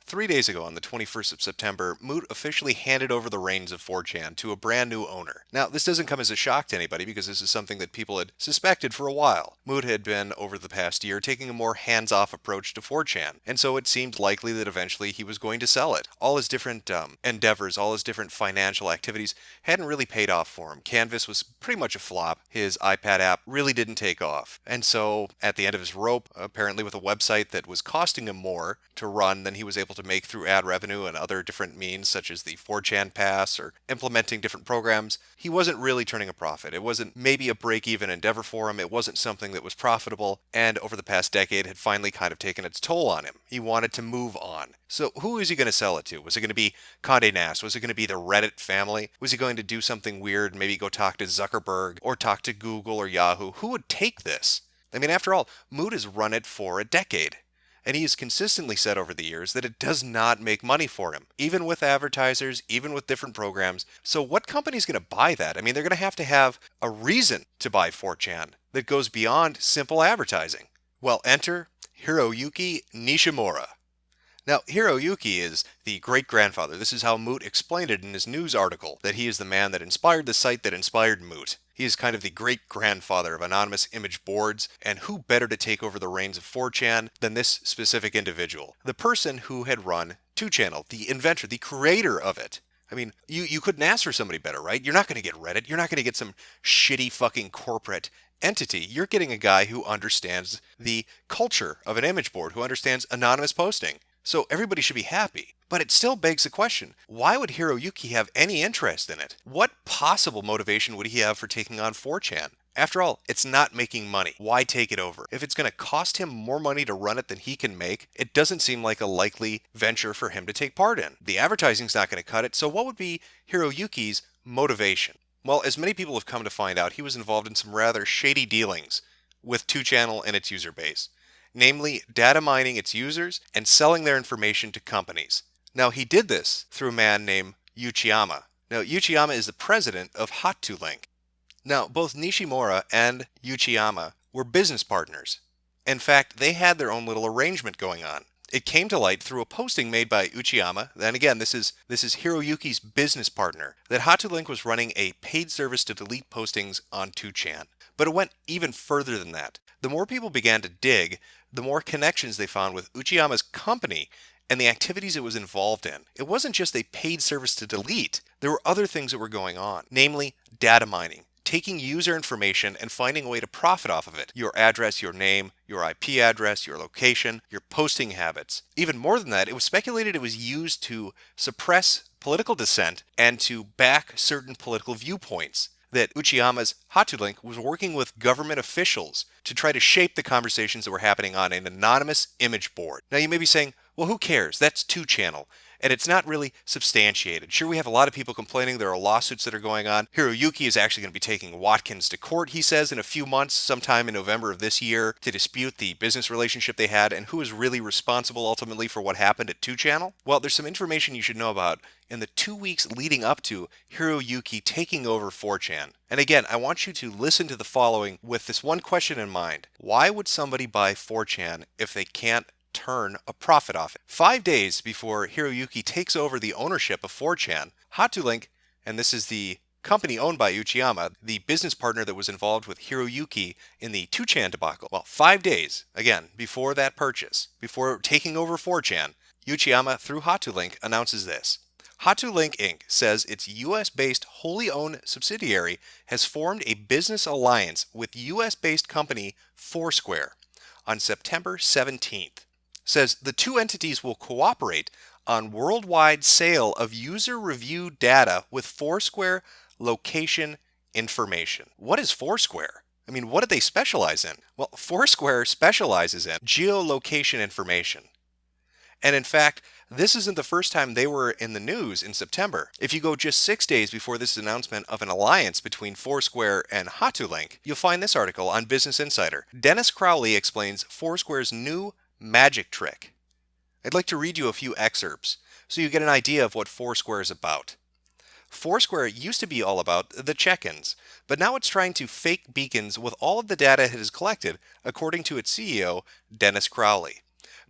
3 days ago, on the 21st of September, Moot officially handed over the reins of 4chan to a brand new owner. Now, this doesn't come as a shock to anybody because this is something that people had suspected for a while. Moot had been, over the past year, taking a more hands-off approach to 4chan, and so it seemed likely that eventually he was going to sell it. All his different endeavors, all his different financial activities hadn't really paid off for him. Canvas was pretty much a flop. His iPad app really didn't take off. And so, at the end of his rope, apparently with a website that was costing him more to run than he was able to make through ad revenue and other different means such as the 4chan Pass or implementing different programs, he wasn't really turning a profit. It wasn't maybe a break-even endeavor for him. It wasn't something that was profitable, and over the past decade had finally kind of taken its toll on him. He wanted to move on. So who is he going to sell it to? Was it going to be Condé Nast? Was it going to be the Reddit family? Was he going to do something weird, maybe go talk to Zuckerberg or talk to Google or Yahoo? Who would take this? I mean, after all, Moot has run it for a decade. And he has consistently said over the years that it does not make money for him, even with advertisers, even with different programs. So what company is going to buy that? I mean, they're going to have a reason to buy 4chan that goes beyond simple advertising. Well, enter Hiroyuki Nishimura. Now, Hiroyuki is the great-grandfather. This is how Moot explained it in his news article, that he is the man that inspired the site that inspired Moot. He is kind of the great-grandfather of anonymous image boards, and who better to take over the reins of 4chan than this specific individual? The person who had run 2channel, the inventor, the creator of it. I mean, you couldn't ask for somebody better, right? You're not going to get Reddit. You're not going to get some shitty fucking corporate entity. You're getting a guy who understands the culture of an image board, who understands anonymous posting. So everybody should be happy. But it still begs the question, why would Hiroyuki have any interest in it? What possible motivation would he have for taking on 4chan? After all, it's not making money. Why take it over? If it's going to cost him more money to run it than he can make, it doesn't seem like a likely venture for him to take part in. The advertising's not going to cut it, so what would be Hiroyuki's motivation? Well, as many people have come to find out, he was involved in some rather shady dealings with 2channel and its user base. Namely, data mining its users and selling their information to companies. Now, he did this through a man named Uchiyama. Now, Uchiyama is the president of Hot2Link. Now, both Nishimura and Uchiyama were business partners. In fact, they had their own little arrangement going on. It came to light through a posting made by Uchiyama, and again, this is Hiroyuki's business partner, that Hot2Link was running a paid service to delete postings on 2chan. But it went even further than that. The more people began to dig, the more connections they found with Uchiyama's company and the activities it was involved in. It wasn't just a paid service to delete. There were other things that were going on, namely data mining, taking user information and finding a way to profit off of it. Your address, your name, your IP address, your location, your posting habits. Even more than that, it was speculated it was used to suppress political dissent and to back certain political viewpoints. That Uchiyama's Hot2Link was working with government officials to try to shape the conversations that were happening on an anonymous image board. Now you may be saying, well, who cares? That's 2channel. And it's not really substantiated. Sure, we have a lot of people complaining. There are lawsuits that are going on. Hiroyuki is actually going to be taking Watkins to court, he says, in a few months, sometime in November of this year, to dispute the business relationship they had and who is really responsible ultimately for what happened at 2channel. Well, there's some information you should know about in the 2 weeks leading up to Hiroyuki taking over 4chan. And again, I want you to listen to the following with this one question in mind. Why would somebody buy 4chan if they can't turn a profit off it? 5 days before Hiroyuki takes over the ownership of 4chan, Hot2Link, and this is the company owned by Uchiyama, the business partner that was involved with Hiroyuki in the 2chan debacle. Well, 5 days, again, before that purchase, before taking over 4chan, Uchiyama, through Hot2Link, announces this. Hot2Link Inc. says its US-based wholly owned subsidiary has formed a business alliance with US-based company Foursquare on September 17th. Says the two entities will cooperate on worldwide sale of user review data with Foursquare location information. What is Foursquare? I mean, what do they specialize in? Well, Foursquare specializes in geolocation information. And in fact, this isn't the first time they were in the news in September. If you go just 6 days before this announcement of an alliance between Foursquare and Hot2Link, you'll find this article on Business Insider. Dennis Crowley explains Foursquare's new magic trick. I'd like to read you a few excerpts so you get an idea of what Foursquare is about. Foursquare used to be all about the check-ins, but now it's trying to fake beacons with all of the data it has collected, according to its CEO, Dennis Crowley.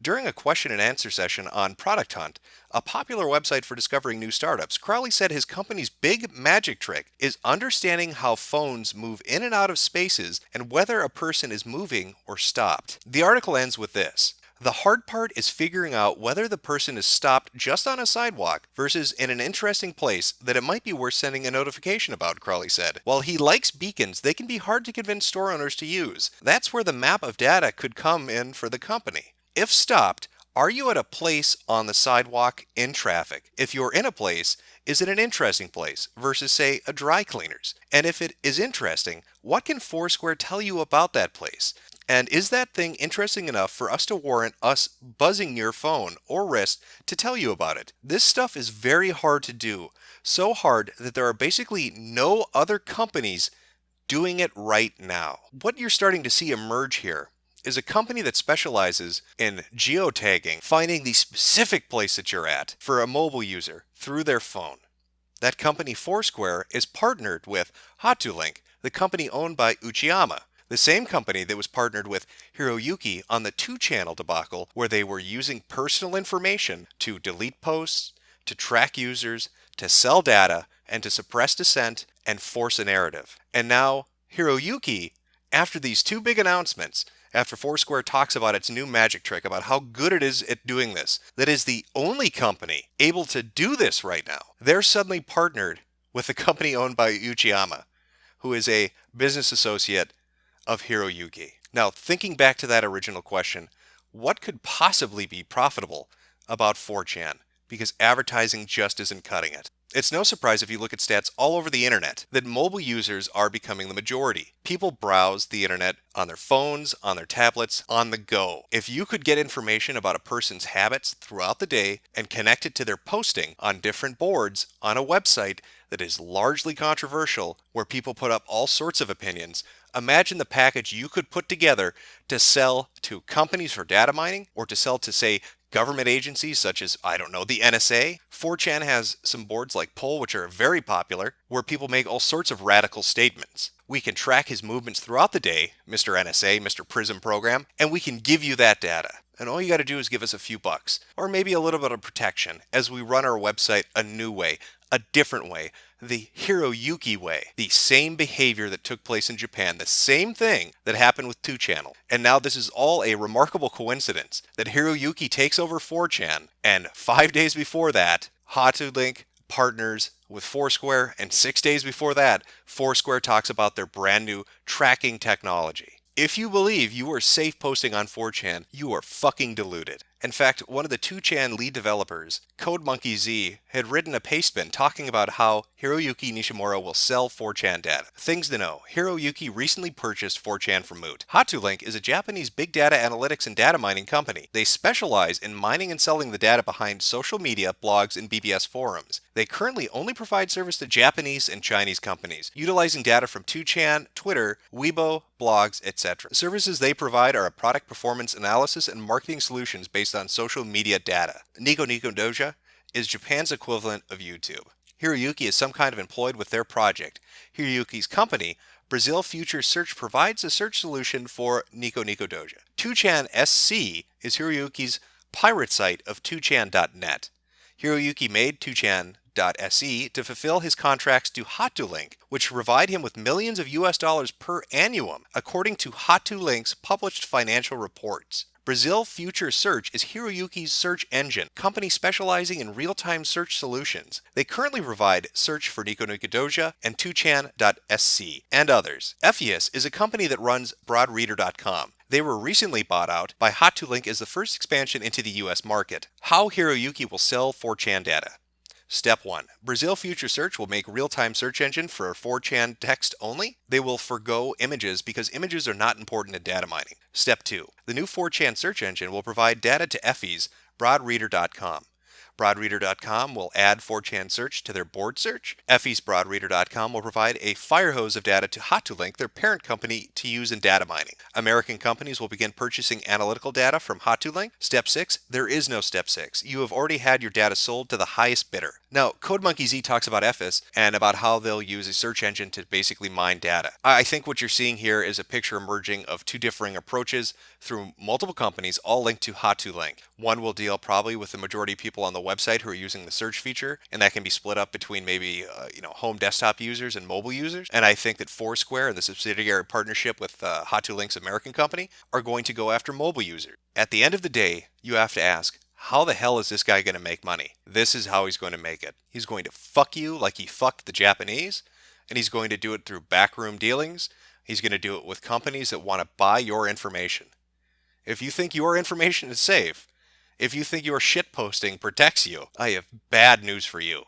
During a question and answer session on Product Hunt, a popular website for discovering new startups, Crowley said his company's big magic trick is understanding how phones move in and out of spaces and whether a person is moving or stopped. The article ends with this. The hard part is figuring out whether the person is stopped just on a sidewalk versus in an interesting place that it might be worth sending a notification about, Crowley said. While he likes beacons, they can be hard to convince store owners to use. That's where the map of data could come in for the company. If stopped, are you at a place on the sidewalk in traffic? If you're in a place, is it an interesting place versus, say, a dry cleaner's? And if it is interesting, what can Foursquare tell you about that place? And is that thing interesting enough for us to warrant us buzzing your phone or wrist to tell you about it? This stuff is very hard to do. So hard that there are basically no other companies doing it right now. What you're starting to see emerge here is a company that specializes in geotagging, finding the specific place that you're at for a mobile user through their phone. That company, Foursquare, is partnered with Hatulink, the company owned by Uchiyama, the same company that was partnered with Hiroyuki on the 2-channel debacle, where they were using personal information to delete posts, to track users, to sell data, and to suppress dissent and force a narrative. And now, Hiroyuki, after these two big announcements, after Foursquare talks about its new magic trick, about how good it is at doing this, that is the only company able to do this right now, they're suddenly partnered with a company owned by Uchiyama, who is a business associate of Hiroyuki. Now, thinking back to that original question, what could possibly be profitable about 4chan? Because advertising just isn't cutting it. It's no surprise if you look at stats all over the internet that mobile users are becoming the majority. People browse the internet on their phones, on their tablets, on the go. If you could get information about a person's habits throughout the day and connect it to their posting on different boards on a website that is largely controversial, where people put up all sorts of opinions, imagine the package you could put together to sell to companies for data mining or to sell to, say, government agencies such as, I don't know, the NSA. 4chan has some boards like Poll, which are very popular, where people make all sorts of radical statements. We can track his movements throughout the day, Mr. NSA, Mr. PRISM program, and we can give you that data. And all you got to do is give us a few bucks, or maybe a little bit of protection, as we run our website a new way, a different way, the Hiroyuki way. The same behavior that took place in Japan, the same thing that happened with 2channel. And now this is all a remarkable coincidence that Hiroyuki takes over 4chan, and 5 days before that, Hatulink partners with Foursquare, and 6 days before that, Foursquare talks about their brand new tracking technology. If you believe you are safe posting on 4chan, you are fucking deluded. In fact, one of the 2chan lead developers, CodeMonkeyZ, had written a pastebin talking about how Hiroyuki Nishimura will sell 4chan data. Things to know: Hiroyuki recently purchased 4chan from Moot. Hatulink is a Japanese big data analytics and data mining company. They specialize in mining and selling the data behind social media, blogs, and BBS forums. They currently only provide service to Japanese and Chinese companies, utilizing data from 2chan, Twitter, Weibo, blogs, etc. Services they provide are a product performance analysis and marketing solutions based on social media data. Nico Doja is Japan's equivalent of YouTube. Hiroyuki is some kind of employed with their project. Hiroyuki's company, Brazil Future Search, provides a search solution for Nico Doja. 2chan SC is Hiroyuki's pirate site of 2chan.net. Hiroyuki made 2chan.se to fulfill his contracts to Hatulink, which provide him with millions of US dollars per annum, according to Hatulink's published financial reports. Brazil Future Search is Hiroyuki's search engine, company specializing in real-time search solutions. They currently provide search for Nico Doja and 2chan.sc and others. Epheus is a company that runs broadreader.com. They were recently bought out by Hatulink as the first expansion into the US market. How Hiroyuki will sell 4chan data. Step 1. Brazil Future Search will make real-time search engine for 4chan text only. They will forgo images because images are not important in data mining. Step 2. The new 4chan search engine will provide data to Effie's broadreader.com. Broadreader.com will add 4chan search to their board search. Effie's Broadreader.com will provide a fire hose of data to Hatulink, their parent company, to use in data mining. American companies will begin purchasing analytical data from Hatulink. Step 6. There is no Step 6. You have already had your data sold to the highest bidder. Now, CodeMonkeyZ talks about EFIS and about how they'll use a search engine to basically mine data. I think what you're seeing here is a picture emerging of two differing approaches through multiple companies, all linked to Hot2Link. One will deal probably with the majority of people on the website who are using the search feature, and that can be split up between maybe home desktop users and mobile users. And I think that Foursquare and the subsidiary partnership with Hot2Link's American company are going to go after mobile users. At the end of the day, you have to ask, how the hell is this guy going to make money? This is how he's going to make it. He's going to fuck you like he fucked the Japanese, and he's going to do it through backroom dealings. He's going to do it with companies that want to buy your information. If you think your information is safe, if you think your shitposting protects you, I have bad news for you.